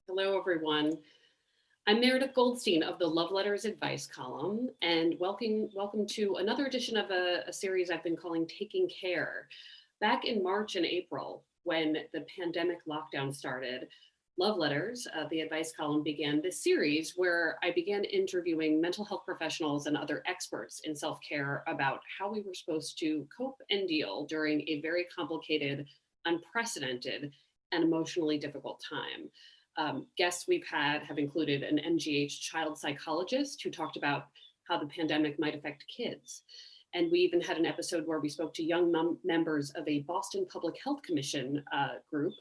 Hello, everyone. I'm Meredith Goldstein of the Love Letters Advice column, and welcome to another edition of a series I've been calling Taking Care. Back in March and April, when the pandemic lockdown started, Love Letters, the advice column, began this series where I began interviewing mental health professionals and other experts in self care about how we were supposed to cope and deal during a very complicated, unprecedented, and emotionally difficult time. Guests we've had have included an MGH child psychologist who talked about how the pandemic might affect kids. And we even had an episode where we spoke to young members of a Boston Public Health Commission group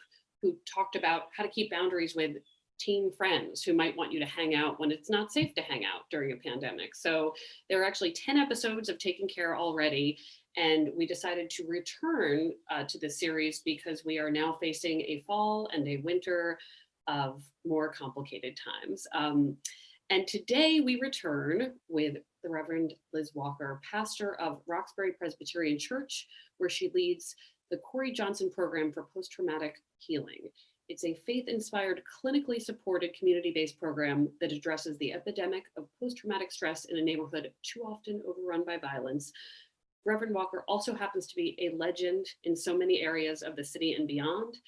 who talked about how to keep boundaries with teen friends who might want you to hang out when it's not safe to hang out during a pandemic. So there are actually 10 episodes of Taking Care already. And we decided to return to this series because we are now facing a fall and a winter of more complicated times. And today we return with the Reverend Liz Walker, pastor of Roxbury Presbyterian Church, where she leads the Corey Johnson Program for Post-Traumatic Healing. It's a faith-inspired, clinically supported, community-based program that addresses the epidemic of post-traumatic stress in a neighborhood too often overrun by violence. Reverend Walker also happens to be a legend in so many areas of the city and beyond.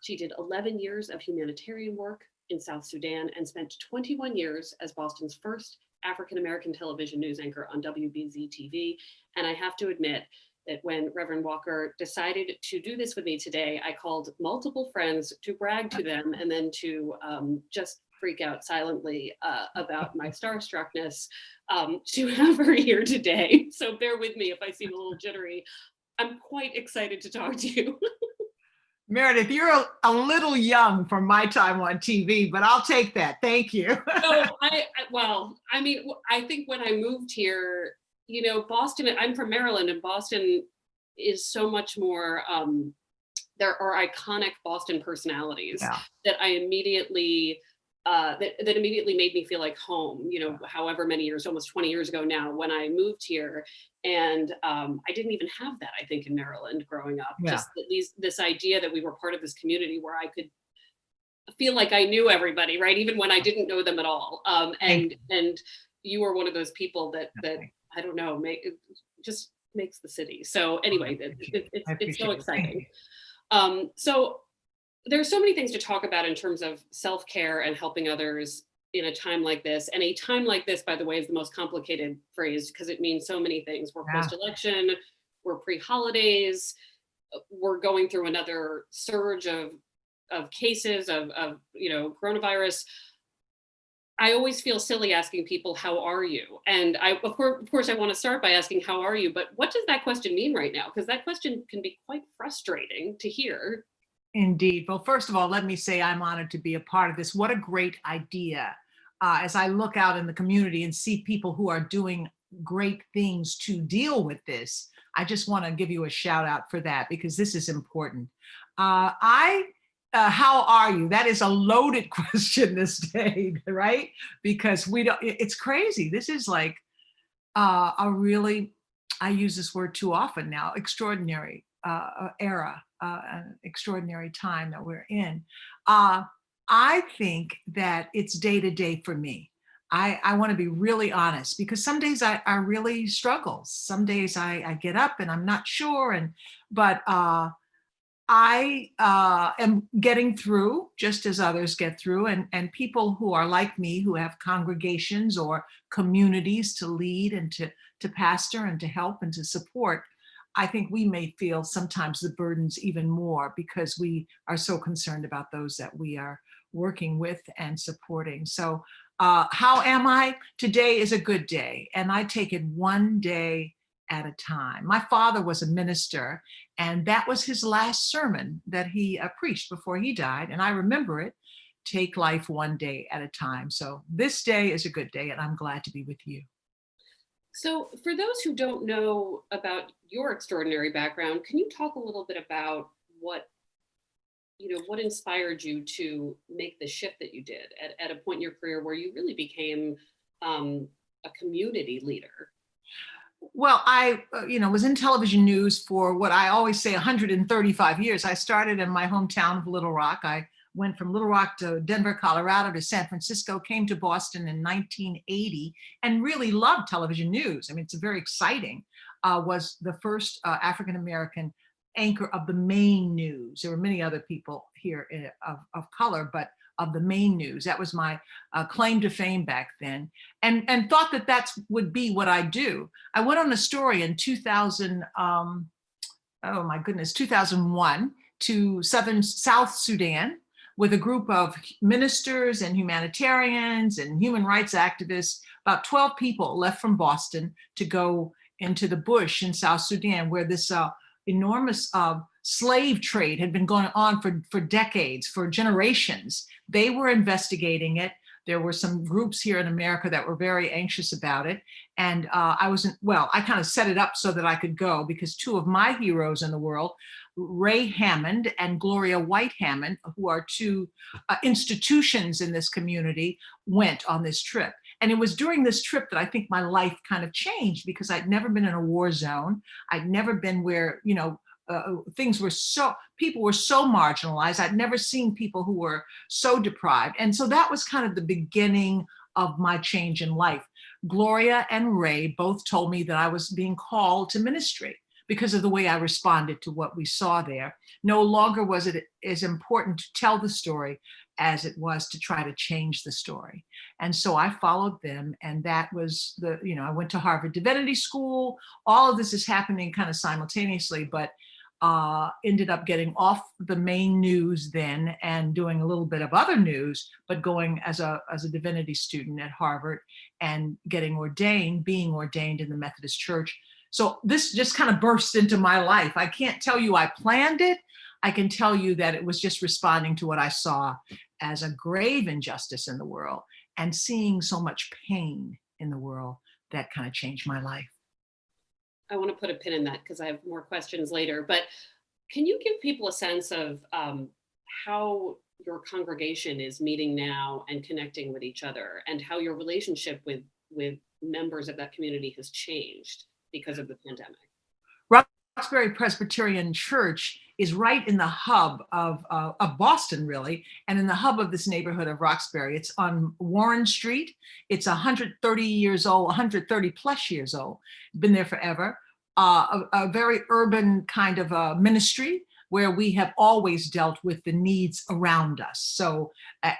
She did 11 years of humanitarian work in South Sudan and spent 21 years as Boston's first African-American television news anchor on WBZ TV. And I have to admit that when Reverend Walker decided to do this with me today, I called multiple friends to brag to them and then to just freak out silently about my starstruckness to have her here today. So bear with me if I seem a little jittery. I'm quite excited to talk to you. Meredith, you're a little young for my time on TV, but I'll take that. Thank you. No, I think when I moved here, Boston, I'm from Maryland, and Boston is so much more, there are iconic Boston personalities that I immediately, that immediately made me feel like home, however many years, almost 20 years ago now, when I moved here. And I didn't even have that, I think, in Maryland growing up. Yeah. Just this idea that we were part of this community where I could feel like I knew everybody, right? Even when I didn't know them at all. And you were one of those people that I don't know, just makes the city. So anyway, it's so exciting. So there's so many things to talk about in terms of self-care and helping others in a time like this. And a time like this, by the way, is the most complicated phrase because it means so many things. We're post-election, we're pre-holidays, we're going through another surge of cases of coronavirus. I always feel silly asking people, how are you? And of course, I want to start by asking, how are you? But what does that question mean right now? Because that question can be quite frustrating to hear. Indeed. Well, first of all, let me say I'm honored to be a part of this. What a great idea. As I look out in the community and see people who are doing great things to deal with this, I just want to give you a shout out for that because this is important. How are you? That is a loaded question this day, right? Because it's crazy. This is like a really, I use this word too often now, extraordinary era, an extraordinary time that we're in. I think that it's day to day for me. I want to be really honest because some days I really struggle. Some days I get up and I'm not sure, but I am getting through just as others get through, and people who are like me, who have congregations or communities to lead and to pastor and to help and to support, I think we may feel sometimes the burdens even more because we are so concerned about those that we are working with and supporting. So how am I? Today is a good day, and I take it one day at a time. My father was a minister, and that was his last sermon that he preached before he died. And I remember it, take life one day at a time. So this day is a good day, and I'm glad to be with you. So for those who don't know about your extraordinary background, can you talk a little bit about what inspired you to make the shift that you did at a point in your career where you really became a community leader? Well, I, was in television news for what I always say 135 years. I started in my hometown of Little Rock. I went from Little Rock to Denver, Colorado to San Francisco, came to Boston in 1980, and really loved television news. I mean, it's very exciting. Was the first African American anchor of the main news. There were many other people here of color, but of the main news. That was my claim to fame back then, and thought that that's would be what I do. I went on a story in 2000. Oh my goodness, 2001 to South Sudan with a group of ministers and humanitarians and human rights activists. About 12 people left from Boston to go into the bush in South Sudan, where this enormous slave trade had been going on for decades, for generations. They were investigating it. There were some groups here in America that were very anxious about it. And I kind of set it up so that I could go, because two of my heroes in the world, Ray Hammond and Gloria White Hammond, who are two institutions in this community, went on this trip. And it was during this trip that I think my life kind of changed, because I'd never been in a war zone. I'd never been where, people were so marginalized. I'd never seen people who were so deprived. And so that was kind of the beginning of my change in life. Gloria and Ray both told me that I was being called to ministry because of the way I responded to what we saw there. No longer was it as important to tell the story as it was to try to change the story. And so I followed them, and that was I went to Harvard Divinity School. All of this is happening kind of simultaneously, but ended up getting off the main news then and doing a little bit of other news, but going as a divinity student at Harvard and being ordained in the Methodist Church. So this just kind of burst into my life. I can't tell you I planned it. I can tell you that it was just responding to what I saw as a grave injustice in the world, and seeing so much pain in the world that kind of changed my life. I want to put a pin in that because I have more questions later. But can you give people a sense of how your congregation is meeting now and connecting with each other, and how your relationship with members of that community has changed because of the pandemic? Roxbury Presbyterian Church is right in the hub of Boston, really, and in the hub of this neighborhood of Roxbury. It's on Warren Street. It's 130 years old, 130 plus years old, been there forever. A very urban kind of ministry where we have always dealt with the needs around us. So,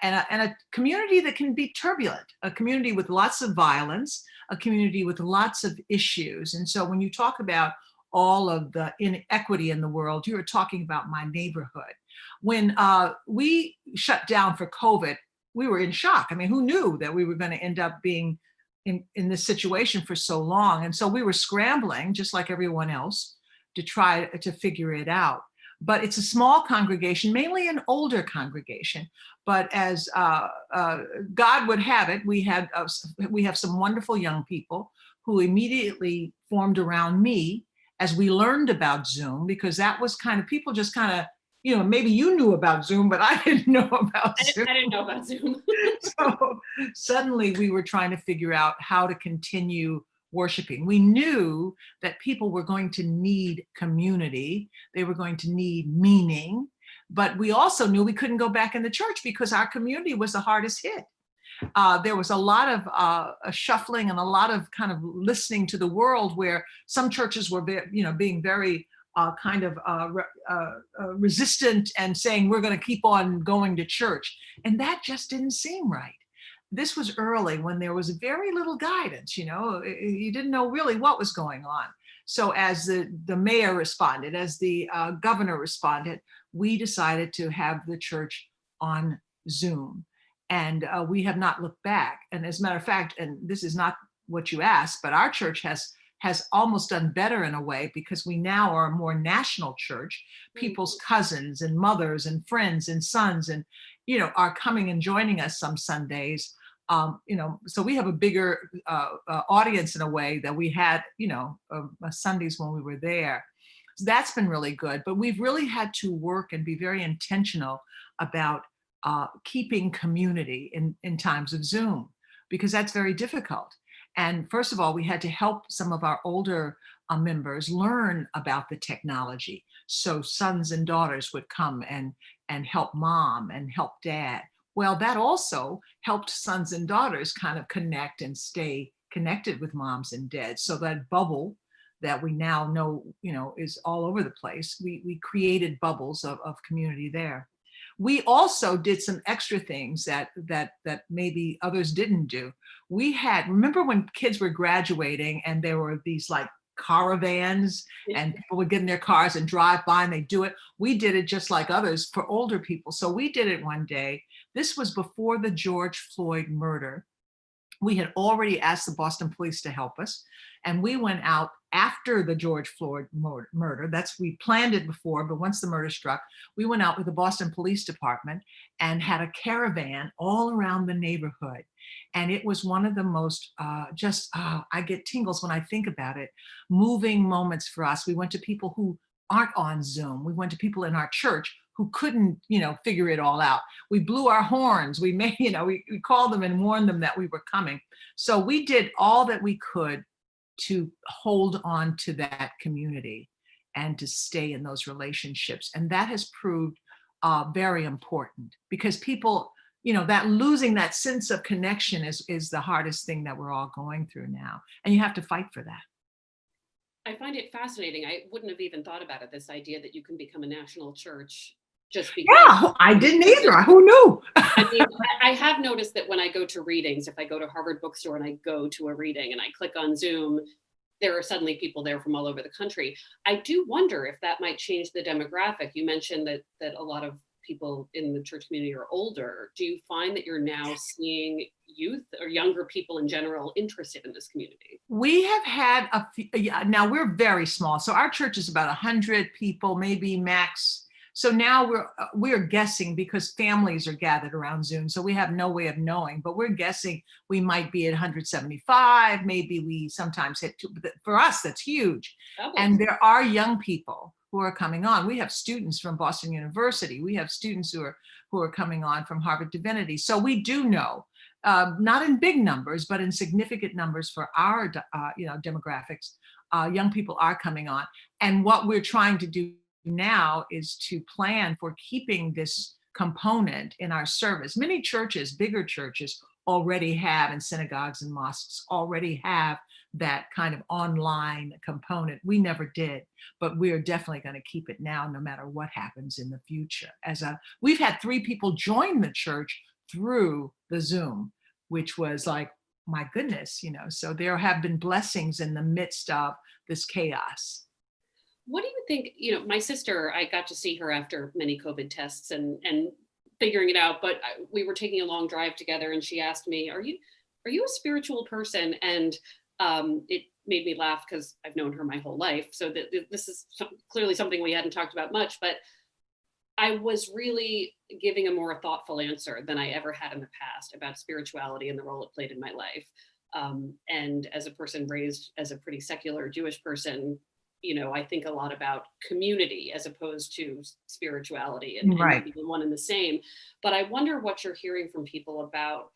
and a community that can be turbulent, a community with lots of violence, a community with lots of issues. And so when you talk about all of the inequity in the world, you were talking about my neighborhood. When we shut down for COVID, we were in shock. I mean, who knew that we were going to end up being in this situation for so long? And so we were scrambling, just like everyone else, to try to figure it out. But it's a small congregation, mainly an older congregation. But as God would have it, we have some wonderful young people who immediately formed around me as we learned about Zoom, because that was kind of, people just kind of, maybe you knew about Zoom, but I didn't know about Zoom. I didn't know about Zoom. So suddenly we were trying to figure out how to continue worshiping. We knew that people were going to need community. They were going to need meaning, but we also knew we couldn't go back in the church because our community was the hardest hit. There was a lot of shuffling and a lot of kind of listening to the world, where some churches were, being very resistant and saying, we're going to keep on going to church. And that just didn't seem right. This was early when there was very little guidance, you didn't know really what was going on. So as the mayor responded, as the governor responded, we decided to have the church on Zoom. And we have not looked back. And as a matter of fact, and this is not what you asked, but our church has almost done better in a way, because we now are a more national church. People's cousins and mothers and friends and sons and, are coming and joining us some Sundays. So we have a bigger audience in a way that we had, Sundays when we were there. So that's been really good. But we've really had to work and be very intentional about keeping community in times of Zoom, because that's very difficult. And first of all, we had to help some of our older members learn about the technology. So sons and daughters would come and and help mom and help dad. Well, that also helped sons and daughters kind of connect and stay connected with moms and dads. So that bubble that we now know, is all over the place. We created bubbles of community there. We also did some extra things that maybe others didn't do. We had, remember when kids were graduating and there were these like caravans and people would get in their cars and drive by and they do it. We did it just like others for older people. So we did it one day. This was before the George Floyd murder. We had already asked the Boston police to help us. And we went out after the George Floyd murder. We planned it before, but once the murder struck, we went out with the Boston Police Department and had a caravan all around the neighborhood. And it was one of the most I get tingles when I think about it, moving moments for us. We went to people who aren't on Zoom. We went to people in our church who couldn't, figure it all out. We blew our horns. We made, we called them and warned them that we were coming. So we did all that we could to hold on to that community and to stay in those relationships. And that has proved very important because people, that losing that sense of connection is the hardest thing that we're all going through now. And you have to fight for that. I find it fascinating. I wouldn't have even thought about it, this idea that you can become a national church just because. Yeah, I didn't either. Who knew? I mean, I have noticed that when I go to readings, if I go to Harvard Bookstore and I go to a reading and I click on Zoom, there are suddenly people there from all over the country. I do wonder if that might change the demographic. You mentioned that a lot of people in the church community are older. Do you find that you're now seeing youth or younger people in general interested in this community? We have had a few, yeah, now we're very small. So our church is about 100 people, maybe max. So now we're guessing because families are gathered around Zoom. So we have no way of knowing, but we're guessing we might be at 175. Maybe we sometimes hit two. But for us, that's huge. And there are young people who are coming on. We have students from Boston University. We have students who are coming on from Harvard Divinity. So we do know, not in big numbers, but in significant numbers for our demographics, young people are coming on. And what we're trying to do now is to plan for keeping this component in our service. Many churches, bigger churches, already have, and synagogues and mosques already have that kind of online component. We never did, but we are definitely going to keep it now, no matter what happens in the future. We've had 3 people join the church through the Zoom, which was like, my goodness, so there have been blessings in the midst of this chaos. What do you think? My sister, I got to see her after many COVID tests and figuring it out, but we were taking a long drive together and she asked me, are you a spiritual person? And it made me laugh because I've known her my whole life. So this is clearly something we hadn't talked about much, but I was really giving a more thoughtful answer than I ever had in the past about spirituality and the role it played in my life. And as a person raised as a pretty secular Jewish person, I think a lot about community as opposed to spirituality and maybe the one and the same. But I wonder what you're hearing from people about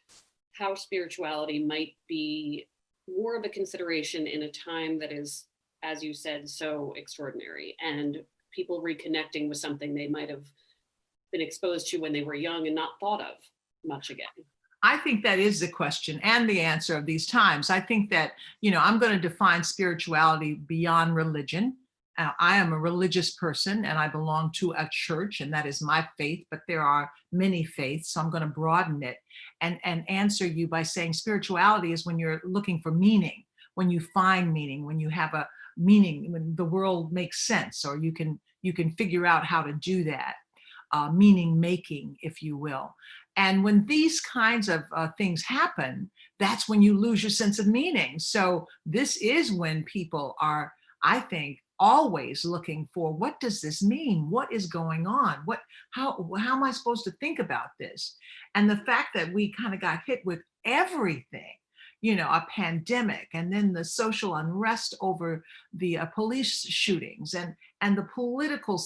how spirituality might be more of a consideration in a time that is, as you said, so extraordinary, and people reconnecting with something they might have been exposed to when they were young and not thought of much again. I think that is the question and the answer of these times. I think that, I'm going to define spirituality beyond religion. I am a religious person and I belong to a church, and that is my faith, but there are many faiths. So I'm going to broaden it and answer you by saying spirituality is when you're looking for meaning, when you find meaning, when you have a meaning, when the world makes sense, or you can figure out how to do that, meaning making, if you will. And when these kinds of things happen, that's when you lose your sense of meaning. So this is when people are, I think, always looking for, what does this mean? What is going on? How am I supposed to think about this? And the fact that we kind of got hit with everything, a pandemic, and then the social unrest over the police shootings and the political,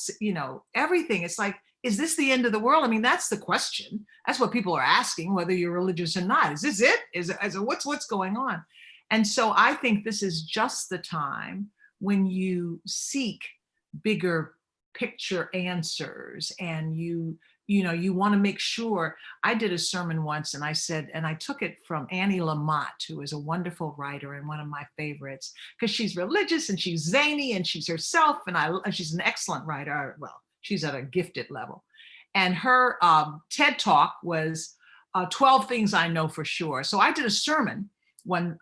everything. It's like, is this the end of the world? I mean, that's the question. That's what people are asking, whether you're religious or not. Is this it? Is it what's going on? And so I think this is just the time when you seek bigger picture answers and you You want to make sure. I did a sermon once and I said, and I took it from Annie Lamott, who is a wonderful writer and one of my favorites, because she's religious and she's zany and she's herself. And she's an excellent writer. Well, she's at a gifted level. And her TED talk was 12 things I know for sure. So I did a sermon one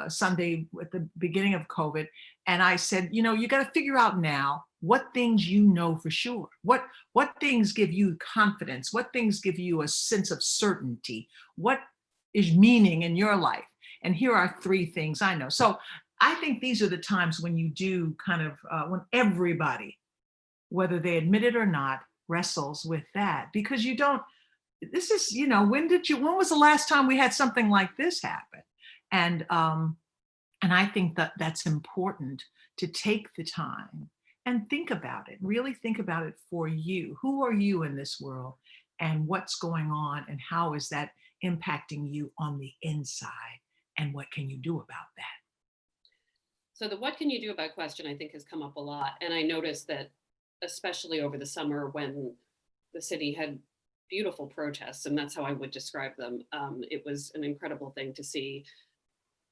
Sunday at the beginning of COVID. And I said, you got to figure out now what things you know for sure. What things give you confidence? What things give you a sense of certainty? What is meaning in your life? And here are 3 things I know. So I think these are the times when you do kind of, when everybody, whether they admit it or not, wrestles with that, because you don't, this is, when was the last time we had something like this happen? And I think that that's important, to take the time and think about it, really think about it for you. Who are you in this world, and what's going on, and how is that impacting you on the inside? And what can you do about that? So the what can you do about question, I think, has come up a lot. And I noticed that, especially over the summer when the city had beautiful protests, and that's how I would describe them. It was an incredible thing to see.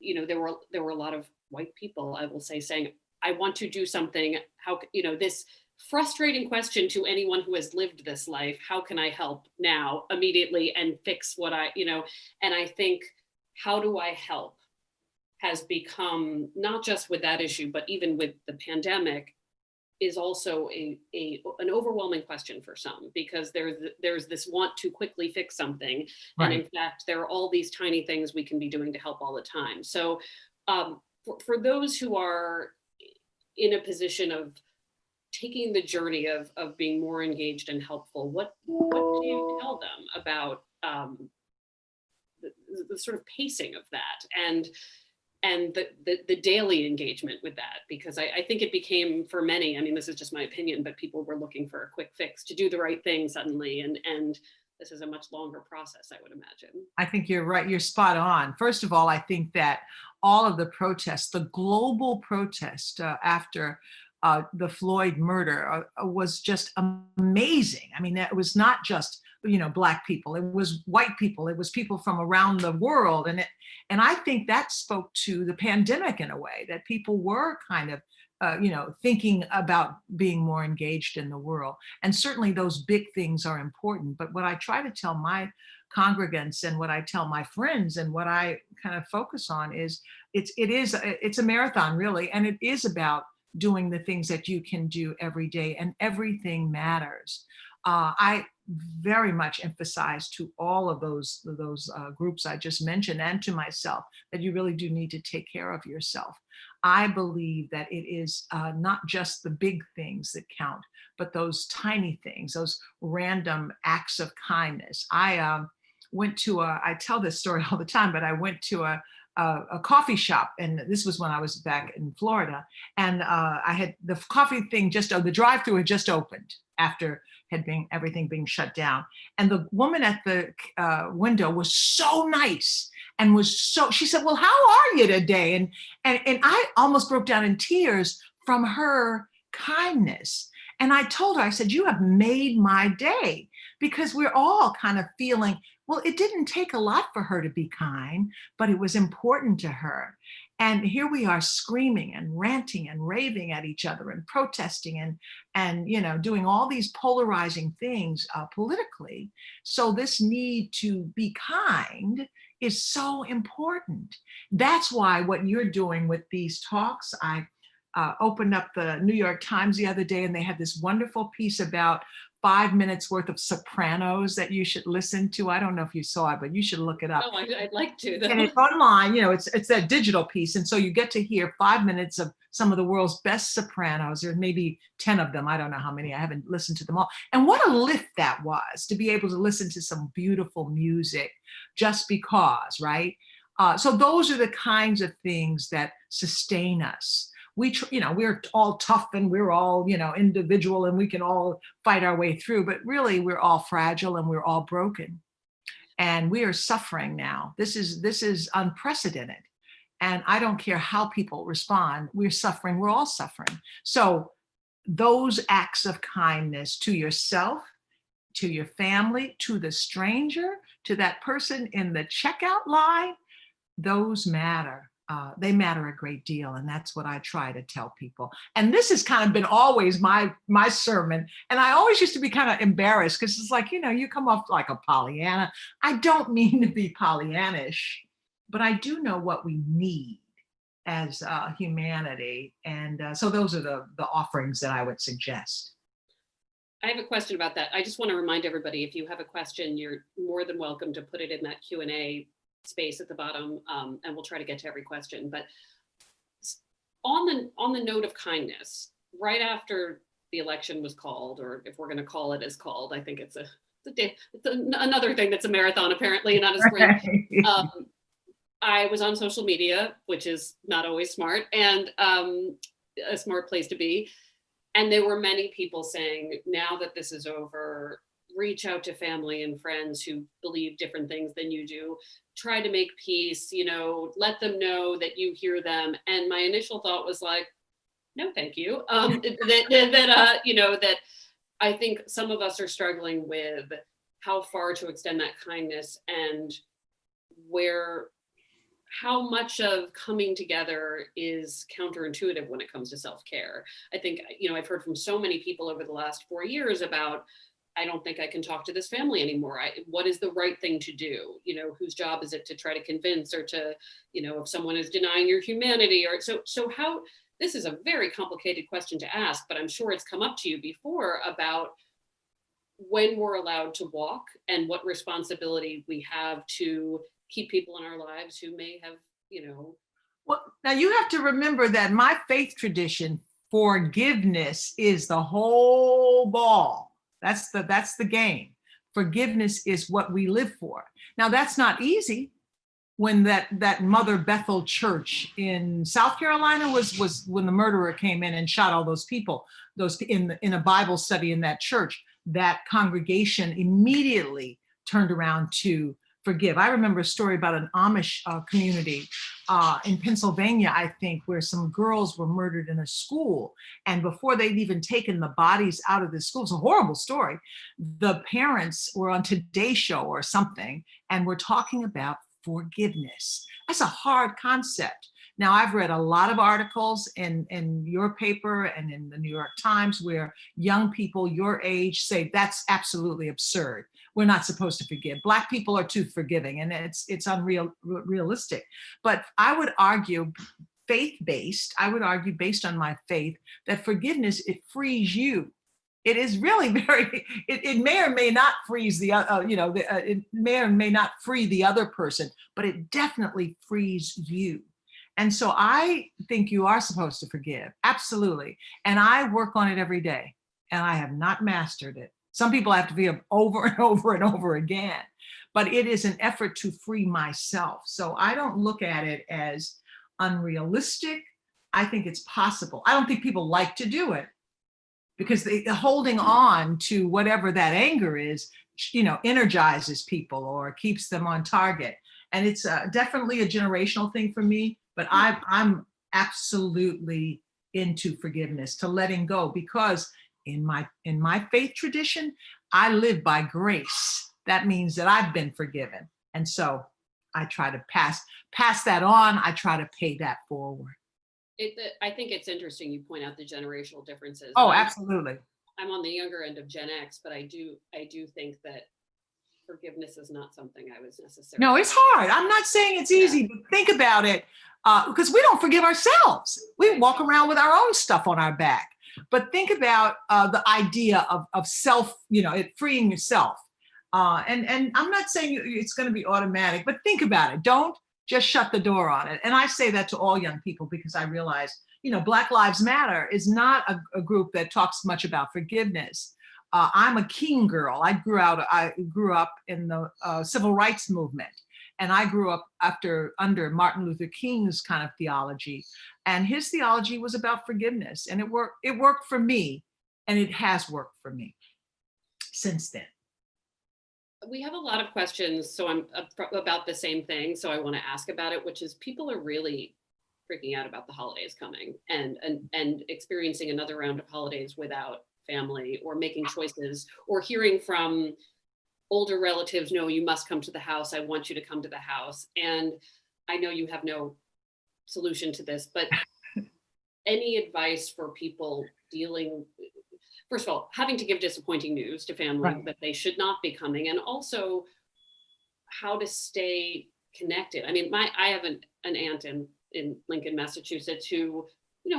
There were a lot of white people, I will say, saying, I want to do something. How, this frustrating question to anyone who has lived this life, how can I help now immediately and fix what and I think, how do I help has become, not just with that issue, but even with the pandemic, is also an overwhelming question for some, because there's this want to quickly fix something. And Right. in fact, there are all these tiny things we can be doing to help all the time. So for those who are in a position of taking the journey of being more engaged and helpful, what do you tell them about the sort of pacing of that, and the daily engagement with that? Because I think it became, for many, I mean, this is just my opinion, but people were looking for a quick fix to do the right thing suddenly. And this is a much longer process, I would imagine. I think you're right. You're spot on. First of all, I think that all of the protests, the global protest after the Floyd murder, was just amazing. I mean, it was not just Black people. It was white people. It was people from around the world, and I think that spoke to the pandemic in a way, that people were kind of thinking about being more engaged in the world. And certainly those big things are important. But what I try to tell my congregants, and what I tell my friends, and what I kind of focus on is, it's a marathon, really, and it is about doing the things that you can do every day, and everything matters. I very much emphasize to all of those groups I just mentioned, and to myself, that you really do need to take care of yourself. I believe that it is not just the big things that count, but those tiny things, those random acts of kindness. I tell this story all the time, but I went to a coffee shop, and this was when I was back in Florida, and I had the coffee thing the drive-through had just opened after everything being shut down, and the woman at the window was so nice, and she said, "Well, how are you today?" And I almost broke down in tears from her kindness. And I told her, I said, "You have made my day," because we're all kind of feeling, well, it didn't take a lot for her to be kind, but it was important to her. And here we are, screaming and ranting and raving at each other, and protesting, and doing all these polarizing things politically. So this need to be kind is so important. That's why what you're doing with these talks, I opened up the New York Times the other day, and they had this wonderful piece about 5 minutes worth of Sopranos that you should listen to. I don't know if you saw it, but you should look it up. Oh, I'd like to, And though. it's online, it's that digital piece. And so you get to hear 5 minutes of some of the world's best Sopranos. There's maybe 10 of them. I don't know how many. I haven't listened to them all. And what a lift that was, to be able to listen to some beautiful music just because, right? So those are the kinds of things that sustain us. We're all tough, and we're all, individual, and we can all fight our way through, but really we're all fragile, and we're all broken. And we are suffering now. This is unprecedented. And I don't care how people respond. We're suffering. We're all suffering. So those acts of kindness to yourself, to your family, to the stranger, to that person in the checkout line, those matter. They matter a great deal, and that's what I try to tell people. And this has kind of been always my sermon. And I always used to be kind of embarrassed because it's like, you come off like a Pollyanna. I don't mean to be Pollyannish, but I do know what we need as humanity. And so those are the offerings that I would suggest. I have a question about that. I just want to remind everybody, if you have a question, you're more than welcome to put it in that Q&A space at the bottom, and we'll try to get to every question. But on the note of kindness, right after the election was called, or if we're going to call it as called, I think it's another thing that's a marathon apparently, not a sprint. Right. I was on social media, which is not always smart, and a smart place to be. And there were many people saying, now that this is over, reach out to family and friends who believe different things than you do. Try to make peace, let them know that you hear them. And my initial thought was like, no, thank you. That I think some of us are struggling with how far to extend that kindness, and how much of coming together is counterintuitive when it comes to self-care. I think, I've heard from so many people over the last 4 years about, I don't think I can talk to this family anymore. What is the right thing to do? Whose job is it to try to convince, or to, if someone is denying your humanity, or so how, this is a very complicated question to ask, but I'm sure it's come up to you before about when we're allowed to walk and what responsibility we have to keep people in our lives who may have, Well, now you have to remember that my faith tradition, forgiveness is the whole ball. That's the game. Forgiveness is what we live for. Now that's not easy. When that Mother Bethel church in South Carolina was when the murderer came in and shot all those people, those in a Bible study in that church, that congregation immediately turned around to forgive. I remember a story about an Amish community in Pennsylvania, I think, where some girls were murdered in a school. And before they'd even taken the bodies out of the school, it's a horrible story. The parents were on Today Show or something, and were talking about forgiveness. That's a hard concept. Now, I've read a lot of articles in your paper and in the New York Times where young people your age say that's absolutely absurd. We're not supposed to forgive. Black people are too forgiving, and it's unrealistic. But I would argue, faith-based, I would argue based on my faith, that forgiveness, it frees you. It is really it may or may not freeze it may or may not free the other person, but it definitely frees you. And so I think you are supposed to forgive, absolutely. And I work on it every day, and I have not mastered it. Some people have to forgive over and over and over again, but it is an effort to free myself. So I don't look at it as unrealistic. I think it's possible. I don't think people like to do it, because the holding on to whatever that anger is, energizes people or keeps them on target. And it's definitely a generational thing for me, but I'm absolutely into forgiveness, to letting go, because in my faith tradition, I live by grace. That means that I've been forgiven. And so I try to pass that on. I try to pay that forward. I think it's interesting you point out the generational differences. Oh, absolutely. I'm on the younger end of Gen X, but I do think that forgiveness is not something I was necessarily. No, it's hard. I'm not saying it's easy, but think about it, because we don't forgive ourselves. We walk around with our own stuff on our back. But think about the idea of self, it freeing yourself. And I'm not saying it's going to be automatic, but think about it. Don't just shut the door on it. And I say that to all young people, because I realize, Black Lives Matter is not a group that talks much about forgiveness. I'm a King girl. I grew up in the civil rights movement, and I grew up under Martin Luther King's kind of theology, and his theology was about forgiveness, and it worked for me, and it has worked for me since then. We have a lot of questions, so I'm about the same thing. So I want to ask about it, which is, people are really freaking out about the holidays coming and experiencing another round of holidays without family, or making choices, or hearing from older relatives, no, you must come to the house. I want you to come to the house. And I know you have no solution to this, but any advice for people dealing, first of all, having to give disappointing news to family Right. that they should not be coming, and also how to stay connected. I mean, I have an aunt in Lincoln, Massachusetts, who,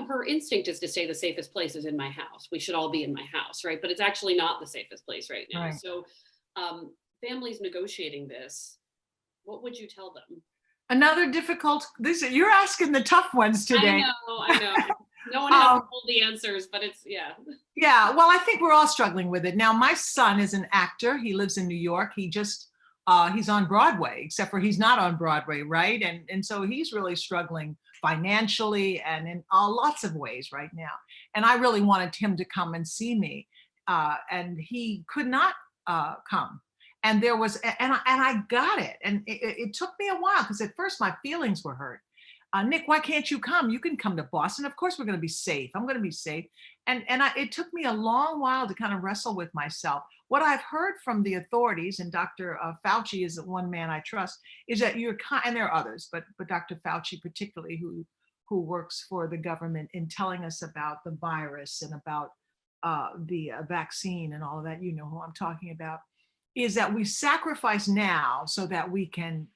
her instinct is to say the safest place is in my house. We should all be in my house, right? But it's actually not the safest place right now. Right. So, families negotiating this, what would you tell them? Another difficult, this, you're asking the tough ones I today. know, I know. No one has Um, all the answers, but it's, yeah. Yeah, well, I think we're all struggling with it. Now, my son is an actor. He lives in New York. He's on Broadway, except for he's not on Broadway, right? And so he's really struggling financially and in lots of ways right now. And I really wanted him to come and see me, and he could not come. And I got it, and it took me a while because at first my feelings were hurt. Nick, why can't you come? You can come to Boston. Of course, we're going to be safe. I'm going to be safe. It took me a long while to kind of wrestle with myself. What I've heard from the authorities, and Dr. Fauci is the one man I trust, is that and there are others, but Dr. Fauci particularly, who works for the government, in telling us about the virus and about the vaccine and all of that. You know who I'm talking about. Is that we sacrifice now so that we can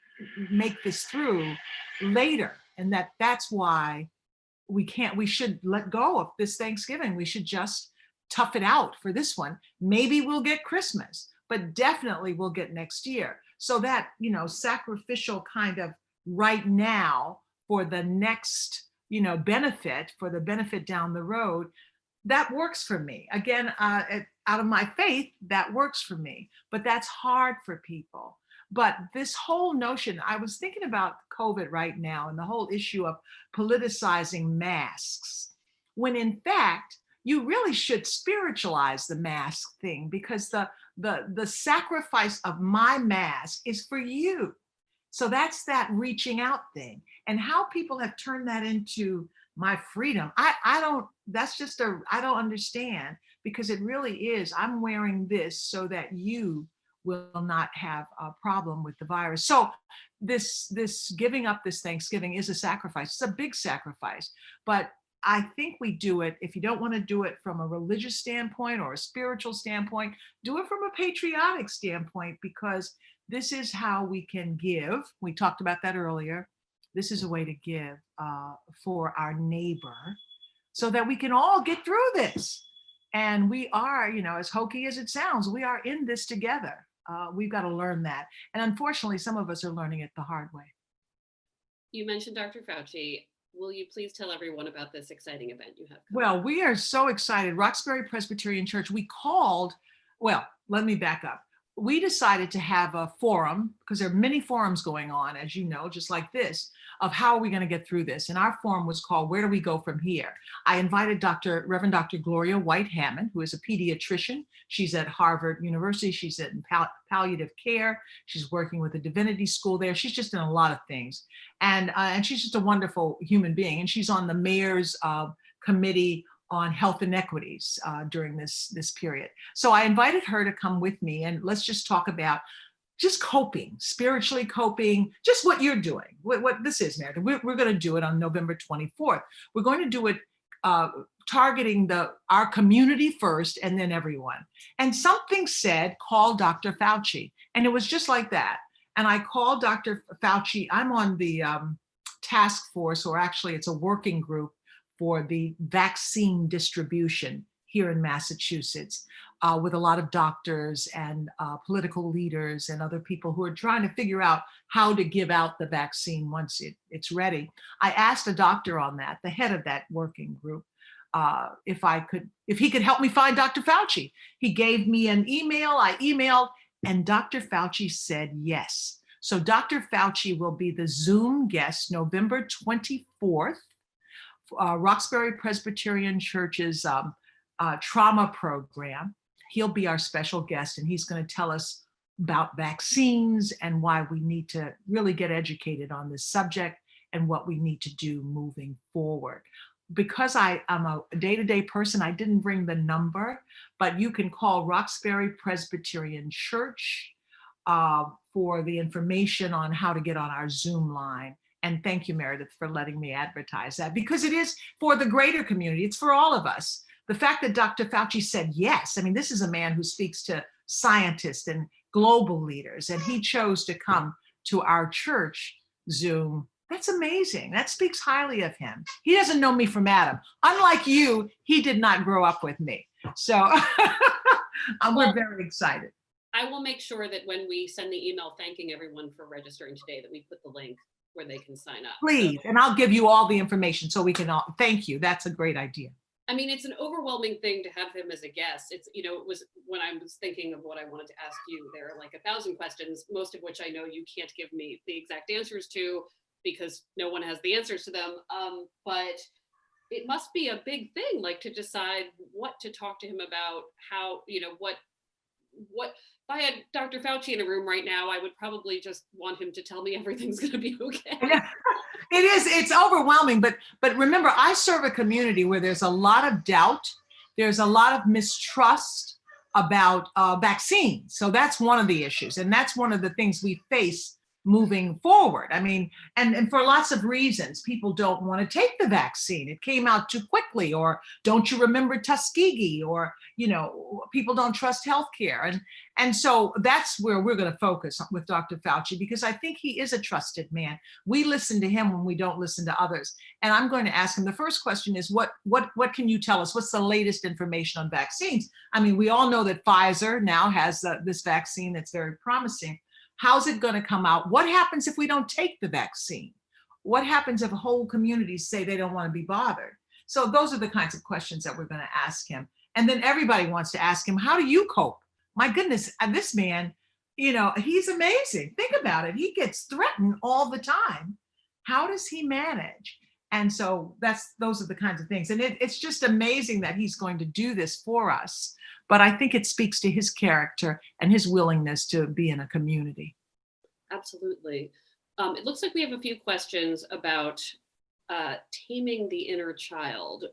make this through later, and that's why we should let go of this Thanksgiving. We should just tough it out for this one. Maybe we'll get Christmas, but definitely we'll get next year. So that, sacrificial kind of right now for the next, benefit, for the benefit down the road, that works for me. Again, out of my faith, that works for me, but that's hard for people. But this whole notion, I was thinking about COVID right now and the whole issue of politicizing masks, when in fact, you really should spiritualize the mask thing, because the sacrifice of my mask is for you. So that's that reaching out thing. And how people have turned that into my freedom. I don't, that's just I don't understand, because it really is, I'm wearing this so that you will not have a problem with the virus. So this giving up this Thanksgiving is a sacrifice. It's a big sacrifice, but I think we do it. If you don't want to do it from a religious standpoint or a spiritual standpoint, do it from a patriotic standpoint, because this is how we can give. We talked about that earlier. This is a way to give for our neighbor so that we can all get through this. And we are, as hokey as it sounds, we are in this together. We've got to learn that. And unfortunately, some of us are learning it the hard way. You mentioned Dr. Fauci. Will you please tell everyone about this exciting event you have coming? Well, we are so excited. Roxbury Presbyterian Church, let me back up. We decided to have a forum, because there are many forums going on, as you know, just like this, of how are we going to get through this. And our forum was called Where Do We Go From Here? I invited Reverend Dr. Gloria White Hammond, who is a pediatrician. She's at Harvard University. She's in palliative care. She's working with the divinity school there. She's just in a lot of things. And she's just a wonderful human being. And she's on the mayor's committee on health inequities during this period. So I invited her to come with me, and let's just talk about just coping, spiritually coping, just what you're doing, what this is, Meredith. We're going to do it on November 24th. We're going to do it targeting our community first, and then everyone. And something said, call Dr. Fauci. And it was just like that. And I called Dr. Fauci. I'm on the task force, or actually it's a working group for the vaccine distribution here in Massachusetts, with a lot of doctors and political leaders and other people who are trying to figure out how to give out the vaccine once it's ready. I asked a doctor on that, the head of that working group, if he could help me find Dr. Fauci. He gave me an email, I emailed, and Dr. Fauci said yes. So Dr. Fauci will be the Zoom guest November 24th. Roxbury Presbyterian Church's trauma program. He'll be our special guest, and he's going to tell us about vaccines and why we need to really get educated on this subject and what we need to do moving forward. because I am a day-to-day person, I didn't bring the number, but you can call Roxbury Presbyterian Church for the information on how to get on our Zoom line. And thank you, Meredith, for letting me advertise that, because it is for the greater community. It's for all of us. The fact that Dr. Fauci said yes, I mean, this is a man who speaks to scientists and global leaders, and he chose to come to our church Zoom. That's amazing. That speaks highly of him. He doesn't know me from Adam. Unlike you, he did not grow up with me. So we're Well, very excited. I will make sure that when we send the email thanking everyone for registering today, that we put the link where they can sign up. So, Please, and I'll give you all the information so we can all, thank you. That's a great idea. I mean, it's an overwhelming thing to have him as a guest. It's, you know, it was when I was thinking of what I wanted to ask you, there are like 1,000 questions, most of which I know you can't give me the exact answers to because no one has the answers to them. But it must be a big thing, like to decide what to talk to him about, how, you know, what if I had Dr. Fauci in a room right now, I would probably just want him to tell me everything's going to be okay. Yeah, it is. It's overwhelming, but remember, I serve a community where there's a lot of doubt. There's a lot of mistrust about vaccines. So that's one of the issues, and that's one of the things we face moving forward. I mean, and for lots of reasons, people don't want to take the vaccine. It came out too quickly, or don't you remember Tuskegee, or you know, people don't trust healthcare, and so that's where we're going to focus with Dr. Fauci, because I think he is a trusted man. We listen to him when we don't listen to others. And I'm going to ask him, the first question is, what can you tell us? What's the latest information on vaccines? I mean, we all know that Pfizer now has this vaccine that's very promising. How's it going to come out? What happens if we don't take the vaccine? What happens if whole communities say they don't want to be bothered? So those are the kinds of questions that we're going to ask him. And then everybody wants to ask him, how do you cope? My goodness, this man, you know, he's amazing. Think about it. He gets threatened all the time. How does he manage? And so those are the kinds of things. And it's just amazing that he's going to do this for us. But I think it speaks to his character and his willingness to be in a community. Absolutely. It looks like we have a few questions about taming the inner child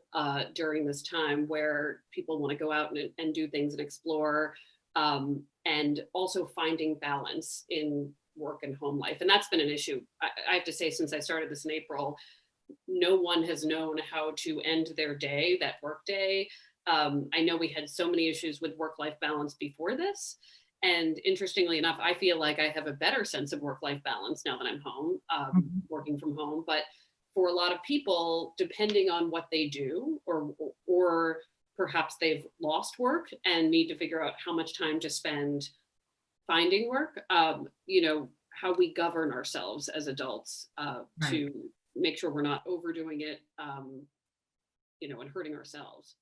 during this time where people want to go out and do things and explore, and also finding balance in work and home life. And that's been an issue. I have to say, since I started this in April, no one has known how to end their day, that work day. I know we had so many issues with work-life balance before this. And interestingly enough, I feel like I have a better sense of work-life balance now that I'm home, working from home. But for a lot of people, depending on what they do, or perhaps they've lost work and need to figure out how much time to spend finding work, you know, how we govern ourselves as adults to make sure we're not overdoing it, you know, and hurting ourselves.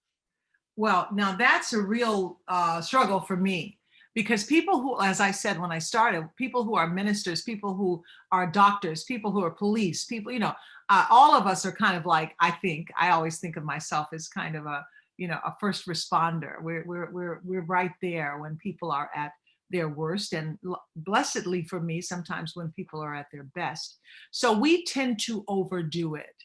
Well, now that's a real struggle for me, because people who, as I said when I started, people who are ministers, people who are doctors, people who are police, people, you know, all of us are kind of like, I always think of myself as kind of a, you know, a first responder. We're right there when people are at their worst, and blessedly for me, sometimes when people are at their best. So we tend to overdo it.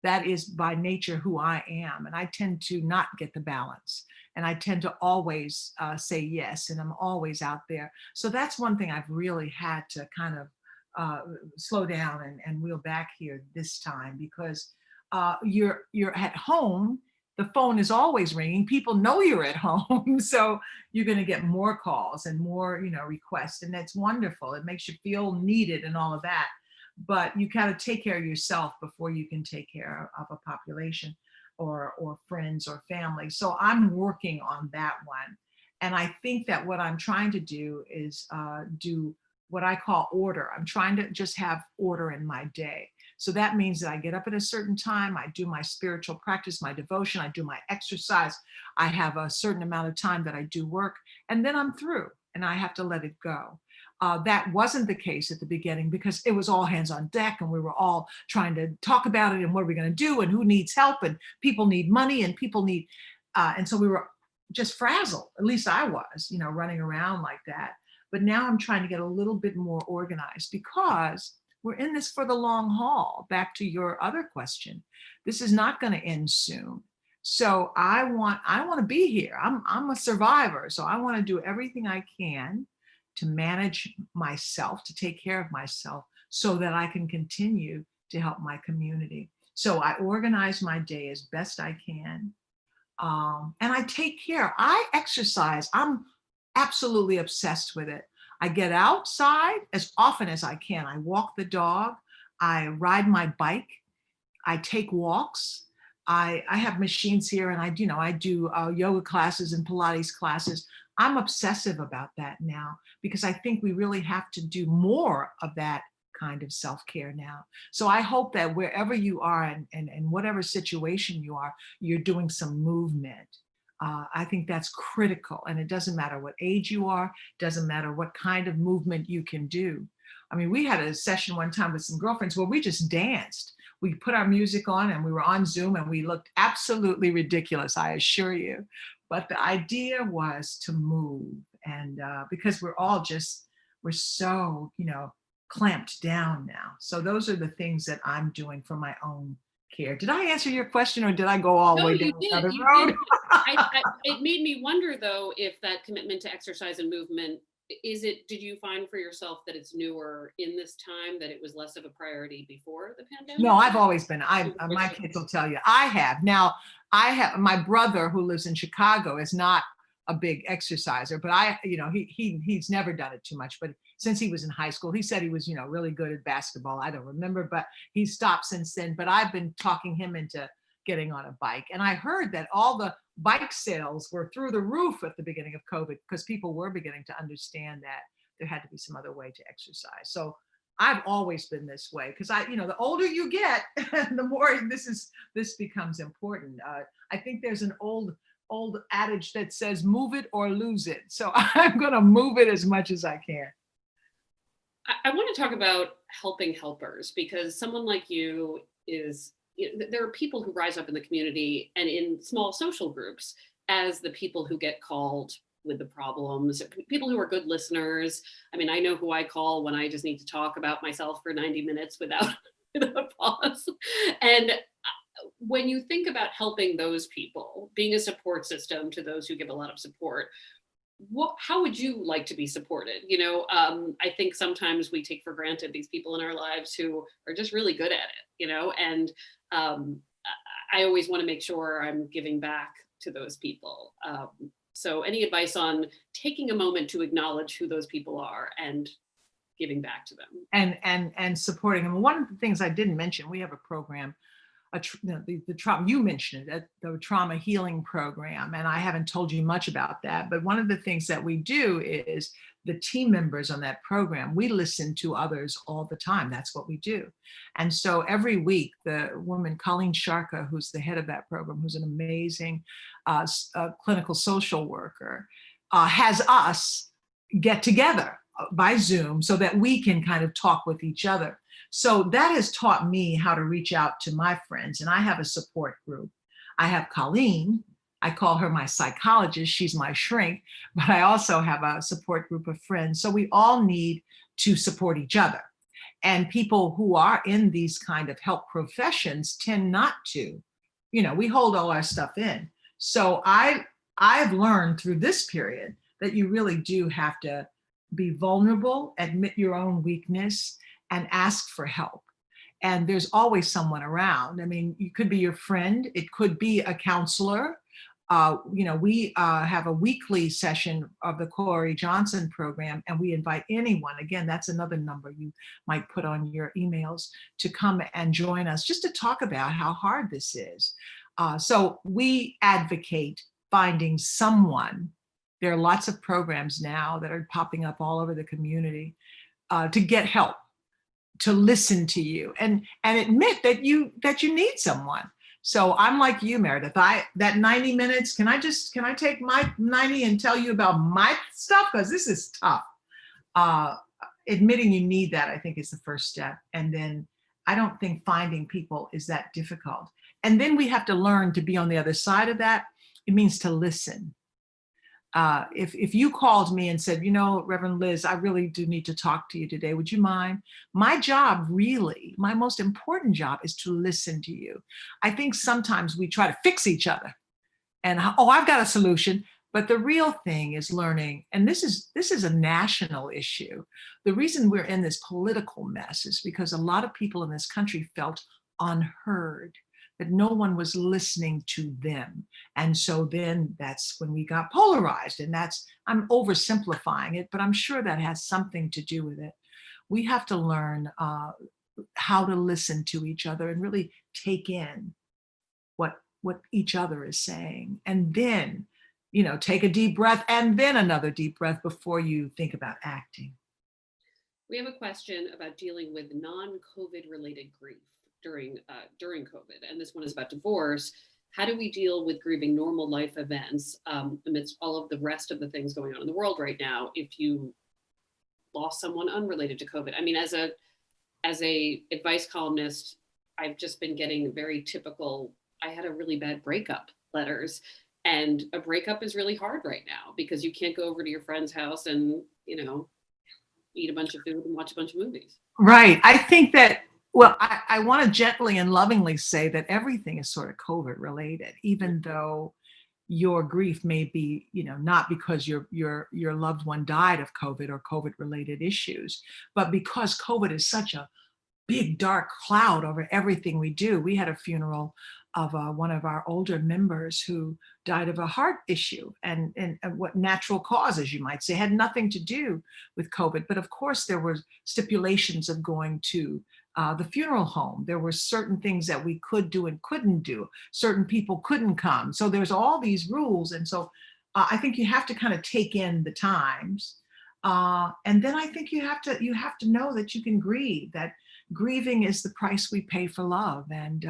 That is by nature who I am. And I tend to not get the balance. And I tend to always say yes. And I'm always out there. So that's one thing I've really had to kind of slow down and wheel back here this time, because you're at home. The phone is always ringing. People know you're at home. So you're going to get more calls and more, you know, requests. And that's wonderful. It makes you feel needed and all of that. But you got to take care of yourself before you can take care of a population or friends or family. So I'm working on that one. And I think that what I'm trying to do is do what I call order. I'm trying to just have order in my day. So that means that I get up at a certain time, I do my spiritual practice, my devotion, I do my exercise, I have a certain amount of time that I do work, and then I'm through and I have to let it go. That wasn't the case at the beginning, because it was all hands on deck and we were all trying to talk about it and what are we going to do and who needs help and people need money and people need, and so we were just frazzled. At least I was, you know, running around like that. But now I'm trying to get a little bit more organized, because we're in this for the long haul. Back to your other question, this is not going to end soon. So I want to be here. I'm a survivor, so I want to do everything I can to manage myself, to take care of myself, so that I can continue to help my community. So I organize my day as best I can, and I take care. I exercise. I'm absolutely obsessed with it. I get outside as often as I can. I walk the dog. I ride my bike. I take walks. I have machines here, and I do yoga classes and Pilates classes. I'm obsessive about that now because I think we really have to do more of that kind of self-care now. So I hope that wherever you are and whatever situation you are, you're doing some movement. I think that's critical, and it doesn't matter what age you are, doesn't matter what kind of movement you can do. I mean, we had a session one time with some girlfriends where we just danced. We put our music on and we were on Zoom and we looked absolutely ridiculous, I assure you. But the idea was to move, and because we're so, clamped down now. So those are the things that I'm doing for my own care. Did I answer your question, or did I go all the No, way you down did. another You road? did. It made me wonder though, if that commitment to exercise and movement, did you find for yourself that it's newer in this time, that it was less of a priority before the No, pandemic? I've always been. Or My kids will tell you I have. Now, I have my brother who lives in Chicago is not a big exerciser, but he's never done it too much. But since he was in high school, he said he was really good at basketball. I don't remember, but he stopped since then. But I've been talking him into getting on a bike, and I heard that all the bike sales were through the roof at the beginning of COVID because people were beginning to understand that there had to be some other way to exercise. So I've always been this way because the older you get, the more this becomes important. I think there's an old adage that says move it or lose it. So I'm going to move it as much as I can. I want to talk about helping helpers, because someone like you is, there are people who rise up in the community and in small social groups as the people who get called with the problems, people who are good listeners. I mean, I know who I call when I just need to talk about myself for 90 minutes without, without a pause. And when you think about helping those people, being a support system to those who give a lot of support, how would you like to be supported? I think sometimes we take for granted these people in our lives who are just really good at it, and I always want to make sure I'm giving back to those people. So any advice on taking a moment to acknowledge who those people are and giving back to them? And supporting them. One of the things I didn't mention, we have a program, the trauma, you mentioned it, the trauma healing program, and I haven't told you much about that, but one of the things that we do is the team members on that program, we listen to others all the time. That's what we do. And so every week, the woman, Colleen Sharka, who's the head of that program, who's an amazing clinical social worker, has us get together by Zoom so that we can kind of talk with each other. So that has taught me how to reach out to my friends. And I have a support group. I have Colleen. I call her my psychologist. She's my shrink, but I also have a support group of friends. So we all need to support each other. And people who are in these kind of help professions tend not to, we hold all our stuff in. So I've learned through this period that you really do have to be vulnerable, admit your own weakness, and ask for help. And there's always someone around. I mean, you could be your friend. It could be a counselor. We have a weekly session of the Corey Johnson program, and we invite anyone, again, that's another number you might put on your emails, to come and join us just to talk about how hard this is. So we advocate finding someone. There are lots of programs now that are popping up all over the community to get help, to listen to you, and admit that you need someone. So I'm like you, Meredith. That 90 minutes, can I take my 90 and tell you about my stuff? Because this is tough. Admitting you need that, I think, is the first step. And then I don't think finding people is that difficult. And then we have to learn to be on the other side of that. It means to listen. If you called me and said, Reverend Liz, I really do need to talk to you today, would you mind? My job, really, my most important job is to listen to you. I think sometimes we try to fix each other and, oh, I've got a solution. But the real thing is learning, and this is a national issue. The reason we're in this political mess is because a lot of people in this country felt unheard, that no one was listening to them. And so then that's when we got polarized. And I'm oversimplifying it, but I'm sure that has something to do with it. We have to learn how to listen to each other and really take in what each other is saying. And then, take a deep breath and then another deep breath before you think about acting. We have a question about dealing with non-COVID related grief during COVID, and this one is about divorce. How do we deal with grieving normal life events amidst all of the rest of the things going on in the world right now? If you lost someone unrelated to COVID, I mean, as a advice columnist, I've just been getting very typical. I had a really bad breakup letters, and a breakup is really hard right now because you can't go over to your friend's house and eat a bunch of food and watch a bunch of movies. Right. I think that, well, I want to gently and lovingly say that everything is sort of COVID related, even though your grief may be, not because your loved one died of COVID or COVID related issues, but because COVID is such a big dark cloud over everything we do. We had a funeral of one of our older members who died of a heart issue, and what natural causes, you might say, had nothing to do with COVID. But of course, there were stipulations of going to the funeral home. There were certain things that we could do and couldn't do. Certain people couldn't come. So there's all these rules. And so I think you have to kind of take in the times. And then I think you have to know that you can grieve, that grieving is the price we pay for love. And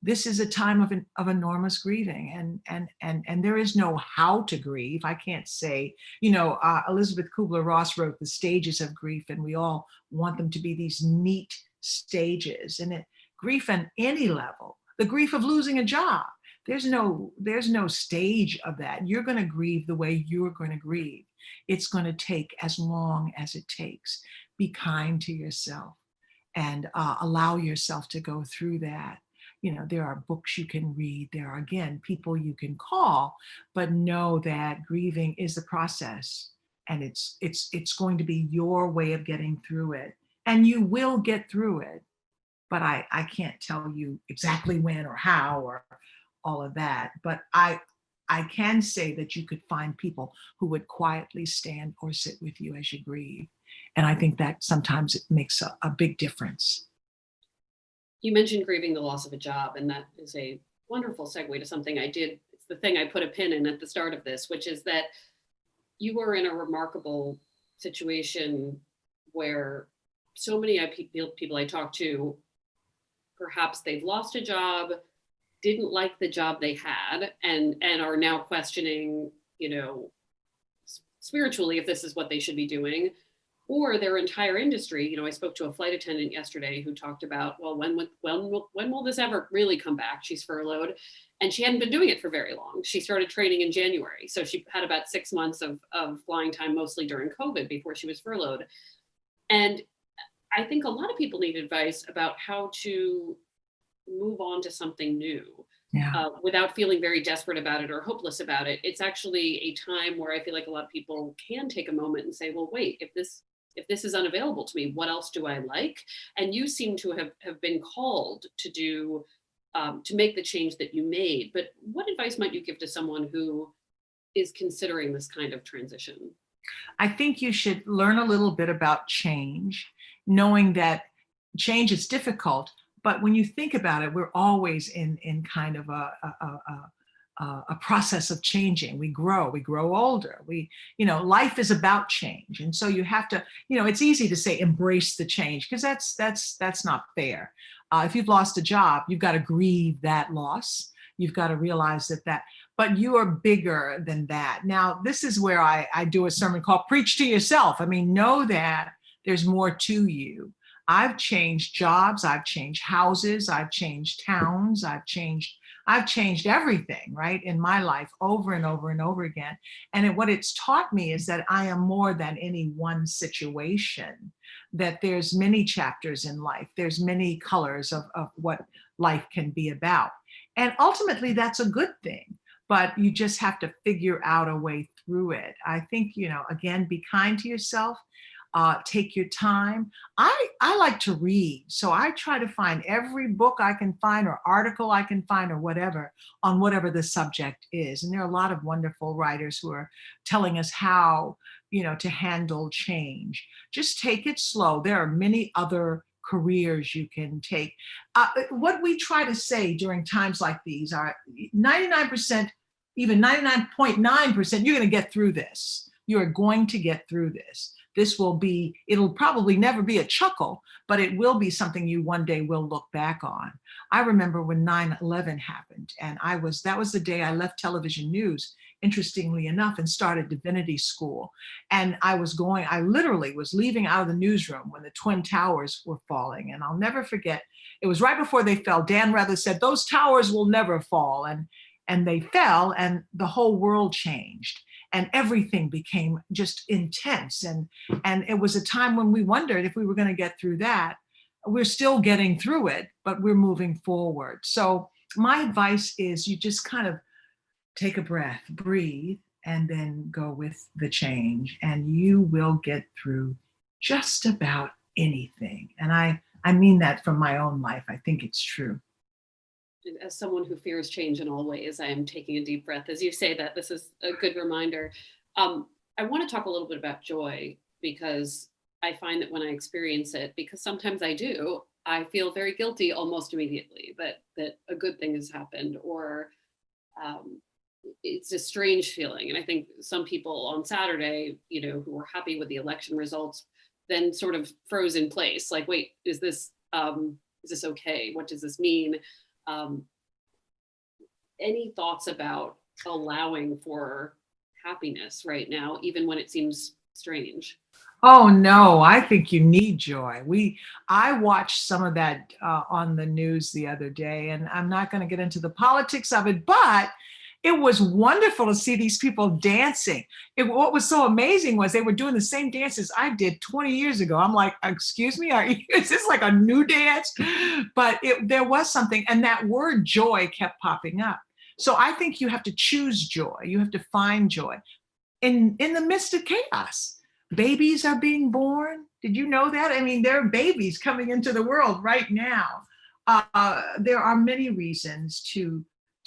this is a time of enormous grieving, and there is no how to grieve. I can't say, Elizabeth Kubler-Ross wrote The Stages of Grief, and we all want them to be these neat stages. And grief on any level, the grief of losing a job, there's no stage of that. You're going to grieve the way you're going to grieve. It's going to take as long as it takes. Be kind to yourself and allow yourself to go through that. There are books you can read. There are, again, people you can call, but know that grieving is the process, and it's going to be your way of getting through it, and you will get through it. But I can't tell you exactly when or how or all of that. But I can say that you could find people who would quietly stand or sit with you as you grieve, and I think that sometimes it makes a big difference. You mentioned grieving the loss of a job, and that is a wonderful segue to something I did. It's the thing I put a pin in at the start of this, which is that you were in a remarkable situation where so many people I talk to, perhaps they've lost a job, didn't like the job they had, and are now questioning, spiritually, if this is what they should be doing, or their entire industry. I spoke to a flight attendant yesterday who talked about, well, when will this ever really come back? She's furloughed, and she hadn't been doing it for very long. She started training in January. So she had about 6 months of flying time, mostly during COVID, before she was furloughed. And I think a lot of people need advice about how to move on to something new. Yeah. Without feeling very desperate about it or hopeless about it. It's actually a time where I feel like a lot of people can take a moment and say, well, wait, if this is unavailable to me, what else do I like? And you seem to have been called to do, to make the change that you made. But what advice might you give to someone who is considering this kind of transition? I think you should learn a little bit about change, knowing that change is difficult. But when you think about it, we're always in kind of a process of changing. We grow older. Life is about change. And so you have to, it's easy to say embrace the change, because that's not fair. If you've lost a job, you've got to grieve that loss. You've got to realize but you are bigger than that. Now, this is where I do a sermon called Preach to Yourself. I mean, know that there's more to you. I've changed jobs, I've changed houses, I've changed towns, I've changed I've changed everything, right, in my life over and over and over again. And what it's taught me is that I am more than any one situation, that there's many chapters in life, there's many colors of what life can be about. And ultimately, that's a good thing. But you just have to figure out a way through it. I think, again, be kind to yourself, take your time. I like to read, so I try to find every book I can find or article I can find or whatever on whatever the subject is. And there are a lot of wonderful writers who are telling us how, to handle change. Just take it slow. There are many other careers you can take. What we try to say during times like these are 99%, even 99.9%, you're going to get through this. You are going to get through this. It'll probably never be a chuckle, but it will be something you one day will look back on. I remember when 9/11 happened, and that was the day I left television news, interestingly enough, and started divinity school. And I literally was leaving out of the newsroom when the Twin Towers were falling. And I'll never forget, it was right before they fell. Dan Rather said, "Those towers will never fall." And they fell, and the whole world changed, and everything became just intense. And it was a time when we wondered if we were going to get through that. We're still getting through it, but we're moving forward. So my advice is you just kind of take a breath, breathe, and then go with the change, and you will get through just about anything. And I mean that from my own life. I think it's true. As someone who fears change in all ways, I am taking a deep breath as you say that. This is a good reminder. I want to talk a little bit about joy, because I find that when I experience it, because sometimes I do, I feel very guilty almost immediately that a good thing has happened, or um, it's a strange feeling. And I think some people on Saturday, who were happy with the election results, then sort of froze in place. Like, wait, is this okay? What does this mean? Um, any thoughts about allowing for happiness right now, even when it seems strange? Oh no, I think you need joy. I watched some of that on the news the other day, and I'm not going to get into the politics of it, but it was wonderful to see these people dancing. What was so amazing was they were doing the same dances I did 20 years ago. I'm like, excuse me, is this like a new dance? But there was something, and that word joy kept popping up. So I think you have to choose joy. You have to find joy in the midst of chaos. Babies are being born. Did you know that? I mean, there are babies coming into the world right now. There are many reasons to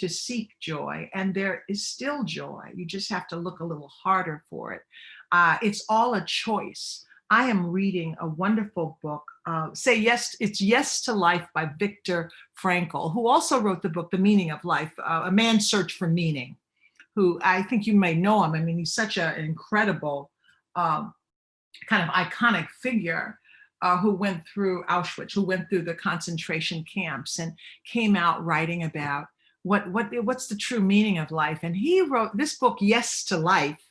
seek joy, and there is still joy. You just have to look a little harder for it. It's all a choice. I am reading a wonderful book. Say yes, it's Yes to Life by Viktor Frankl, who also wrote the book The Meaning of Life, A Man's Search for Meaning. Who I think you may know him. I mean, he's such an incredible um, kind of iconic figure who went through Auschwitz, who went through the concentration camps, and came out writing about what's the true meaning of life. And he wrote this book, Yes to Life,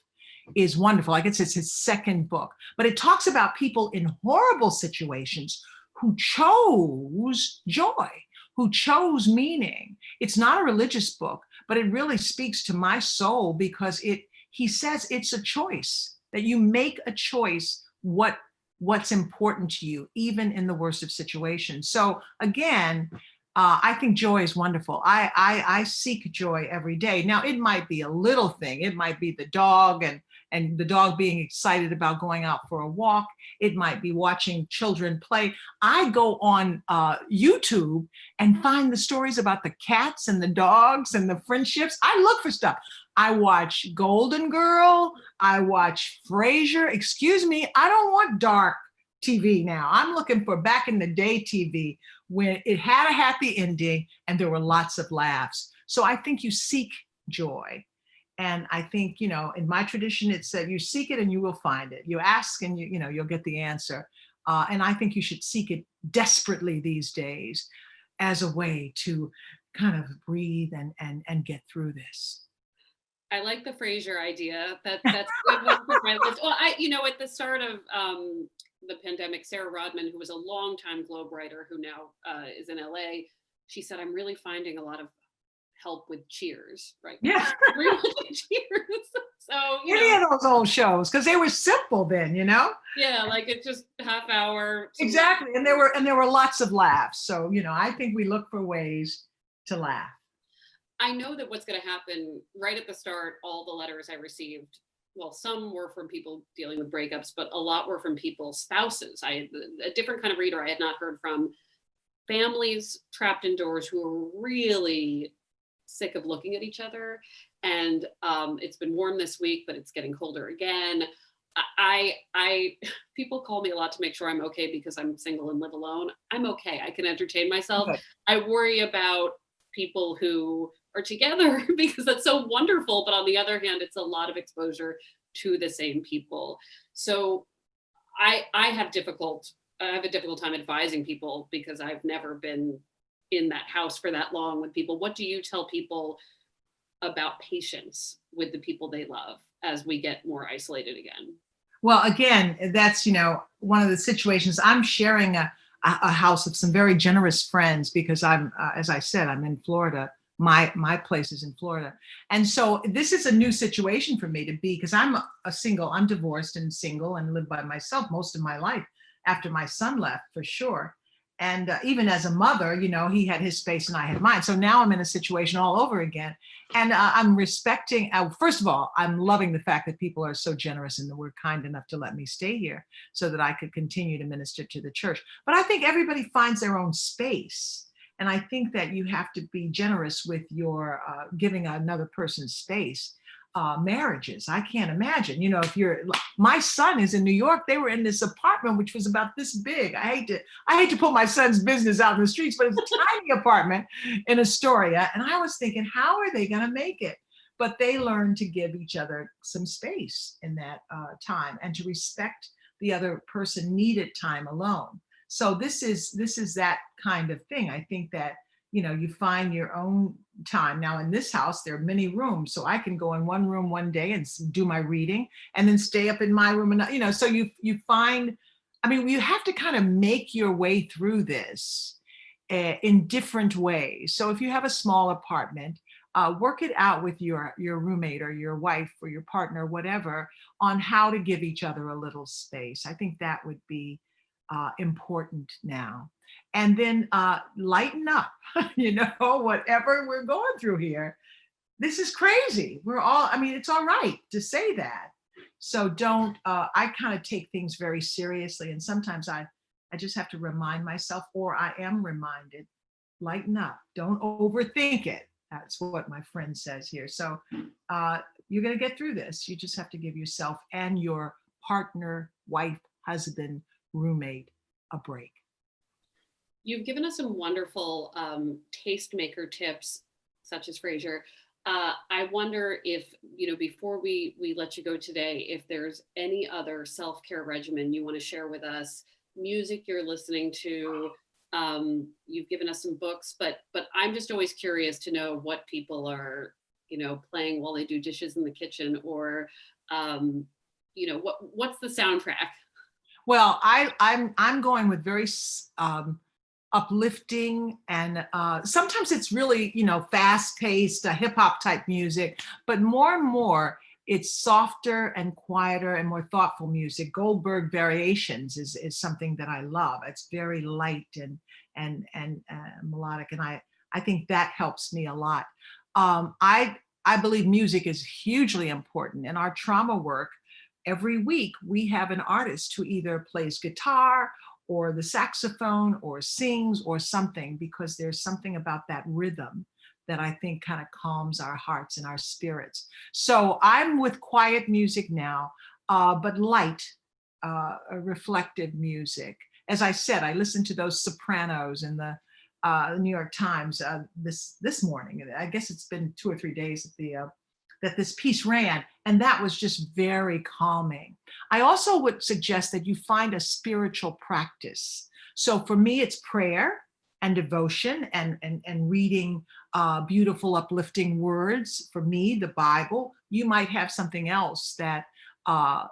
is wonderful. I guess it's his second book, but it talks about people in horrible situations who chose joy, who chose meaning. It's not a religious book, but it really speaks to my soul, because he says it's a choice, that you make a choice what's important to you, even in the worst of situations. So again, I think joy is wonderful. I seek joy every day. Now, it might be a little thing. It might be the dog and the dog being excited about going out for a walk. It might be watching children play. I go on YouTube and find the stories about the cats and the dogs and the friendships. I look for stuff. I watch Golden Girl. I watch Frasier. Excuse me, I don't want dark TV now. I'm looking for back in the day TV when it had a happy ending and there were lots of laughs. So I think you seek joy. And I think, in my tradition, it said you seek it and you will find it. You ask and you'll get the answer. And I think you should seek it desperately these days as a way to kind of breathe and get through this. I like the Frasier idea. That's good one for my list. Well, at the start of the pandemic, Sarah Rodman, who was a longtime Globe writer who now is in LA, she said, "I'm really finding a lot of help with Cheers, right? Yeah. Everyone Cheers. So, Any of those old shows, because they were simple then, you know? yeah, like it's just half hour, some Exactly. And laughter. there were lots of laughs. So, I think we look for ways to laugh. I know that what's going to happen right at the start, all the letters I received, well, some were from people dealing with breakups, but a lot were from people's spouses. I had a different kind of reader I had not heard from, families trapped indoors who are really sick of looking at each other. And it's been warm this week, but it's getting colder again. I people call me a lot to make sure I'm okay because I'm single and live alone. I'm okay. I can entertain myself. Good. I worry about people who are together because that's so wonderful. But on the other hand, it's a lot of exposure to the same people. So I have a difficult time advising people because I've never been in that house for that long with people. What do you tell people about patience with the people they love as we get more isolated again? Well, again, that's, one of the situations. I'm sharing a house with some very generous friends because as I said, I'm in Florida. My place is in Florida. And so this is a new situation for me to be, because I'm divorced and single and lived by myself most of my life after my son left, for sure. And even as a mother, he had his space and I had mine. So now I'm in a situation all over again. And I'm respecting, first of all, I'm loving the fact that people are so generous and that were kind enough to let me stay here so that I could continue to minister to the church. But I think everybody finds their own space. And I think that you have to be generous with your giving another person space. Marriages, I can't imagine. If my son is in New York, they were in this apartment which was about this big. I hate to put my son's business out in the streets, but it's a tiny apartment in Astoria. And I was thinking, how are they going to make it? But they learned to give each other some space in that time and to respect the other person needed time alone. So this is that kind of thing. I think that you find your own time. Now in this house, there are many rooms, so I can go in one room one day and do my reading, and then stay up in my room, and so you find. I mean, you have to kind of make your way through this in different ways. So if you have a small apartment, work it out with your roommate or your wife or your partner, whatever, on how to give each other a little space. I think that would be important now. And then lighten up, whatever we're going through here. This is crazy. It's all right to say that. So don't, I kind of take things very seriously. And sometimes I just have to remind myself, or I am reminded, lighten up. Don't overthink it. That's what my friend says here. So you're going to get through this. You just have to give yourself and your partner, wife, husband, roommate a break. You've given us some wonderful tastemaker tips, such as Frasier. I wonder if, before we let you go today, if there's any other self-care regimen you want to share with us, music you're listening to. You've given us some books, but I'm just always curious to know what people are, playing while they do dishes in the kitchen, or, what's the soundtrack? Well, I'm going with very uplifting, and sometimes it's really fast paced hip hop type music, but more and more it's softer and quieter and more thoughtful music. Goldberg Variations is something that I love. It's very light and melodic, and I think that helps me a lot. I believe music is hugely important in our trauma work. Every week we have an artist who either plays guitar or the saxophone or sings or something, because there's something about that rhythm that I think kind of calms our hearts and our spirits. So I'm with quiet music now, but light, reflective music. As I said, I listened to those Sopranos in the New York Times this morning. I guess it's been 2 or 3 days that this piece ran, and that was just very calming. I also would suggest that you find a spiritual practice. So for me, it's prayer and devotion and reading beautiful, uplifting words. For me, the Bible. You might have something else that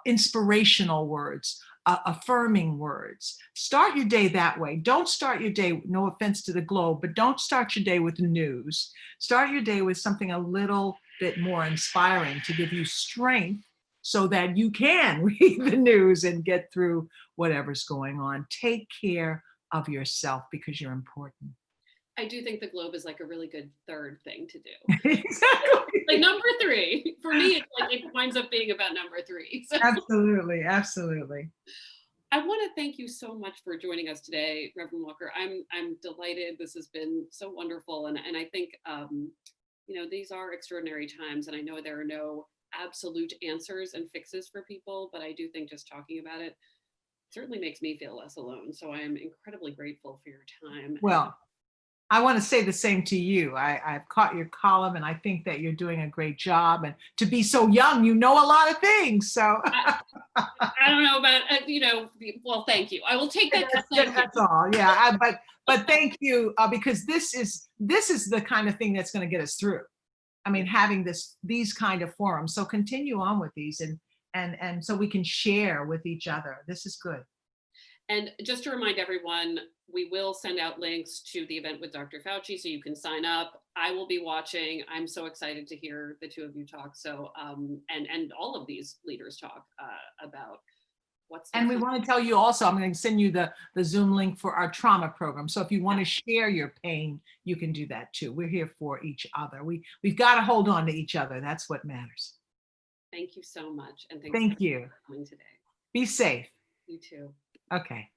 inspirational words. affirming words. Start your day that way. Don't start your day, no offense to the Globe, but don't start your day with the news. Start your day with something a little bit more inspiring to give you strength so that you can read the news and get through whatever's going on. Take care of yourself because you're important. I do think the Globe is like a really good third thing to do. Exactly. Like number three. For me, it's like it winds up being about number three. So Absolutely. Absolutely. I want to thank you so much for joining us today, Reverend Walker. I'm delighted. This has been so wonderful, and I think you know, these are extraordinary times, and I know there are no absolute answers and fixes for people, but I do think just talking about it certainly makes me feel less alone. So I am incredibly grateful for your time. And Well, I want to say the same to you. I've caught your column and I think that you're doing a great job. And to be so young, you know a lot of things. So I don't know about, you know, well, thank you. I will take that to thank that's you. all. Yeah. But thank you because this is the kind of thing that's going to get us through. I mean, having these kind of forums. So continue on with these and so we can share with each other. This is good. And just to remind everyone, we will send out links to the event with Dr. Fauci so you can sign up. I will be watching. I'm so excited to hear the two of you talk. So, and all of these leaders talk about what's And next. we want to tell you also, I'm going to send you the Zoom link for our trauma program. So if you want to share your pain, you can do that too. We're here for each other. We've got to hold on to each other. That's what matters. Thank you so much. And thanks Thank you. for coming today. Be safe. You too. Okay.